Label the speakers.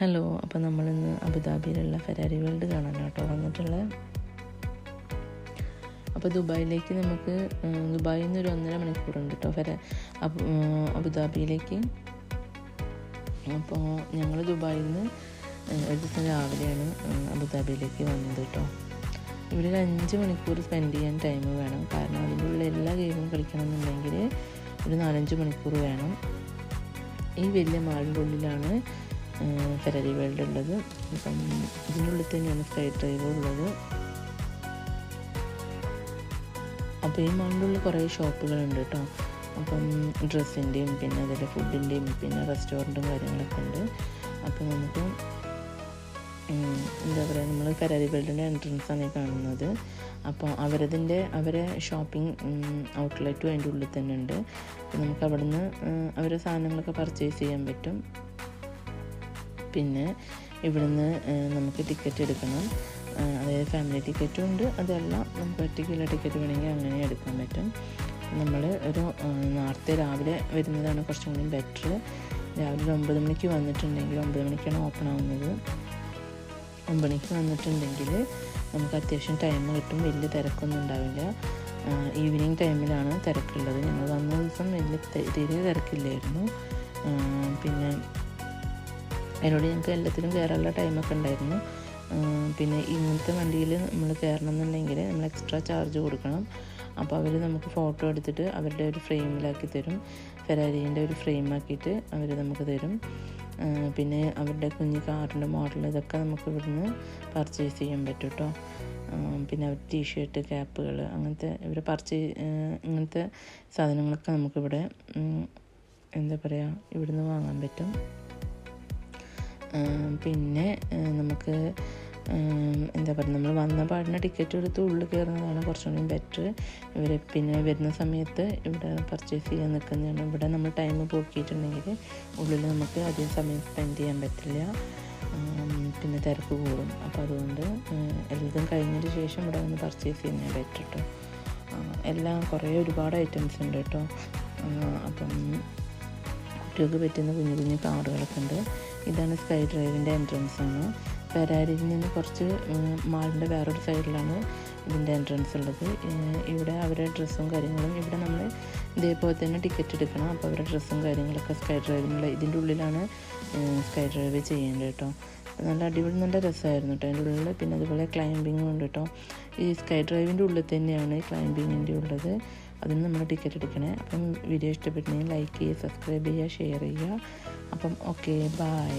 Speaker 1: Hello, അപ്പോൾ നമ്മളിന്ന് അബുദാബിയിലുള്ള Ferrari world കാണാനാണ് കേട്ടോ വന്നിട്ടുള്ളത്. അപ്പോൾ ദുബായിലേക്ക് നമുക്ക് ദുബായിൽ നിന്ന് ഒരു 1.5 മണിക്കൂറുണ്ട് കേട്ടോ അബുദാബിയിലേക്ക്. അപ്പോൾ ഞങ്ങൾ ദുബായിൽ നിന്ന് ഒരു ദിവസം രാവിലെയാണ് അബുദാബിയിലേക്ക് വന്നത് കേട്ടോ. ഇവിടെ ഒരു 5 മണിക്കൂർ സ്പെൻഡ് ചെയ്യാൻ ടൈം വേണം, കാരണം അതിൻ്റെ ഉള്ള എല്ലാ ഗെയിമും കളിക്കണമെന്നുണ്ടെങ്കിൽ ഒരു 4-5 മണിക്കൂർ വേണം. ഈ വലിയ മാളിൻ്റെ ഉള്ളിലാണ് ഫെരാരി വേൾഡ് ഉള്ളത്. അപ്പം ഇതിനുള്ളിൽ തന്നെയാണ് സ്കൈ ഡ്രൈവ് ഉള്ളത്. അപ്പോൾ ഈ മാളിൻ്റെ ഉള്ളിൽ കുറേ ഷോപ്പുകളുണ്ട് കേട്ടോ. അപ്പം ഡ്രസ്സിൻ്റെയും പിന്നെ അതിൻ്റെ ഫുഡിൻ്റെയും പിന്നെ റെസ്റ്റോറൻറ്റും കാര്യങ്ങളൊക്കെ ഉണ്ട്. അപ്പോൾ നമുക്ക് എന്താ പറയുക, നമ്മൾ ഫെരാരി വേൾഡിൻ്റെ എൻട്രൻസാണ് കാണുന്നത്. അപ്പോൾ അവരെ ഷോപ്പിംഗ് ഔട്ട്ലെറ്റും അതിൻ്റെ ഉള്ളിൽ തന്നെ ഉണ്ട്. അപ്പോൾ നമുക്ക് അവിടെ നിന്ന് അവരുടെ സാധനങ്ങളൊക്കെ പർച്ചേസ് ചെയ്യാൻ പറ്റും. പിന്നെ ഇവിടുന്ന് നമുക്ക് ടിക്കറ്റ് എടുക്കണം, അതായത് ഫാമിലി ടിക്കറ്റും ഉണ്ട്, അതല്ല നമുക്ക് ഒറ്റയ്ക്കുള്ള ടിക്കറ്റ് വേണമെങ്കിൽ അങ്ങനെ എടുക്കാൻ പറ്റും. നമ്മൾ ഒരു നേരത്തെ രാവിലെ വരുന്നതാണ് കുറച്ചും കൂടി ബെറ്റർ. രാവിലെ 9 മണിക്ക് വന്നിട്ടുണ്ടെങ്കിൽ, 9 മണിക്കാണ് ഓപ്പൺ ആവുന്നത്. 9 മണിക്ക് വന്നിട്ടുണ്ടെങ്കിൽ നമുക്ക് അത്യാവശ്യം ടൈം കിട്ടും, വലിയ തിരക്കൊന്നും ഉണ്ടാവില്ല. ഈവനിങ് ടൈമിലാണ് തിരക്കുള്ളത്. ഞങ്ങൾ വന്ന ദിവസം തീരെ തിരക്കില്ലായിരുന്നു. പിന്നെ അതിനോട് ഞങ്ങൾക്ക് എല്ലാത്തിലും കയറാനുള്ള ടൈമൊക്കെ ഉണ്ടായിരുന്നു. പിന്നെ ഇങ്ങനത്തെ വണ്ടിയിൽ നമ്മൾ കയറണം എന്നുണ്ടെങ്കിൽ നമ്മൾ എക്സ്ട്രാ ചാർജ് കൊടുക്കണം. അപ്പോൾ അവർ നമുക്ക് ഫോട്ടോ എടുത്തിട്ട് അവരുടെ ഒരു ഫ്രെയിമിലാക്കി തരും. ഫെരാരീൻ്റെ ഒരു ഫ്രെയിമാക്കിയിട്ട് അവർ നമുക്ക് തരും. പിന്നെ അവരുടെ കുഞ്ഞു കാറിൻ്റെ മോഡൽ ഇതൊക്കെ നമുക്ക് ഇവിടുന്ന് പർച്ചേസ് ചെയ്യാൻ പറ്റും കേട്ടോ. പിന്നെ അവർ ടീഷർട്ട്, ക്യാപ്പുകൾ, അങ്ങനത്തെ ഇങ്ങനത്തെ സാധനങ്ങളൊക്കെ നമുക്കിവിടെ എന്താ പറയുക ഇവിടുന്ന് വാങ്ങാൻ പറ്റും. പിന്നെ നമുക്ക് എന്താ പറയുക, നമ്മൾ വന്ന പാടിന് ടിക്കറ്റ് എടുത്ത് ഉള്ളിൽ കയറുന്നതാണ് കുറച്ചും കൂടി ബെറ്റർ. പിന്നെ വരുന്ന സമയത്ത് ഇവിടെ പർച്ചേസ് ചെയ്യാൻ നിൽക്കുന്നതാണ്. ഇവിടെ നമ്മൾ ടൈം പോക്കിയിട്ടുണ്ടെങ്കിൽ ഉള്ളിൽ നമുക്ക് അധികം സമയം സ്പെൻഡ് ചെയ്യാൻ പറ്റില്ല, പിന്നെ തിരക്ക് കൂടും. അപ്പോൾ അതുകൊണ്ട് എല്ലാം കഴിഞ്ഞതിന് ശേഷം ഇവിടെ വന്ന് പർച്ചേസ് ചെയ്യുന്നത് ബെറ്റർ കേട്ടോ. ഒരുപാട് ഐറ്റംസ് ഉണ്ട് കേട്ടോ. അപ്പം കുട്ടികൾക്ക് പറ്റുന്ന കുഞ്ഞു കാറുകളൊക്കെ ഉണ്ട്. ഇതാണ് സ്കൈ ഡ്രൈവിൻ്റെ എൻട്രൻസ് ആണ്. ഫെരാരിയിൽ നിന്ന് കുറച്ച് മാളിൻ്റെ വേറൊരു സൈഡിലാണ് ഇതിൻ്റെ എൻട്രൻസ് ഉള്ളത്. ഇവിടെ അവരുടെ ഡ്രസ്സും കാര്യങ്ങളും ഇവിടെ നമ്മൾ ഇതേപോലെ തന്നെ ടിക്കറ്റ് എടുക്കണം. അപ്പോൾ അവരുടെ ഡ്രസ്സും കാര്യങ്ങളൊക്കെ സ്കൈ ഡ്രൈവിനുള്ള ഇതിൻ്റെ ഉള്ളിലാണ് സ്കൈ ഡ്രൈവ് ചെയ്യേണ്ടത് കേട്ടോ. നല്ല നല്ല രസമായിരുന്നു കേട്ടോ അതിൻ്റെ ഉള്ളിൽ. പിന്നെ അതുപോലെ ക്ലൈംബിങ്ങും ഉണ്ട് കേട്ടോ. ഈ സ്കൈ ഡ്രൈവിൻ്റെ ഉള്ളിൽ തന്നെയാണ് ക്ലൈംബിങ്ങിൻ്റെ ഉള്ളത്. അതിന് നമ്മൾ ടിക്കറ്റ് എടുക്കണേ. അപ്പം വീഡിയോ ഇഷ്ടപ്പെട്ടിട്ടുണ്ടെങ്കിൽ ലൈക്ക് ചെയ്യുക, സബ്സ്ക്രൈബ് ചെയ്യുക, ഷെയർ ചെയ്യുക. അപ്പം ഓക്കെ, ബൈ.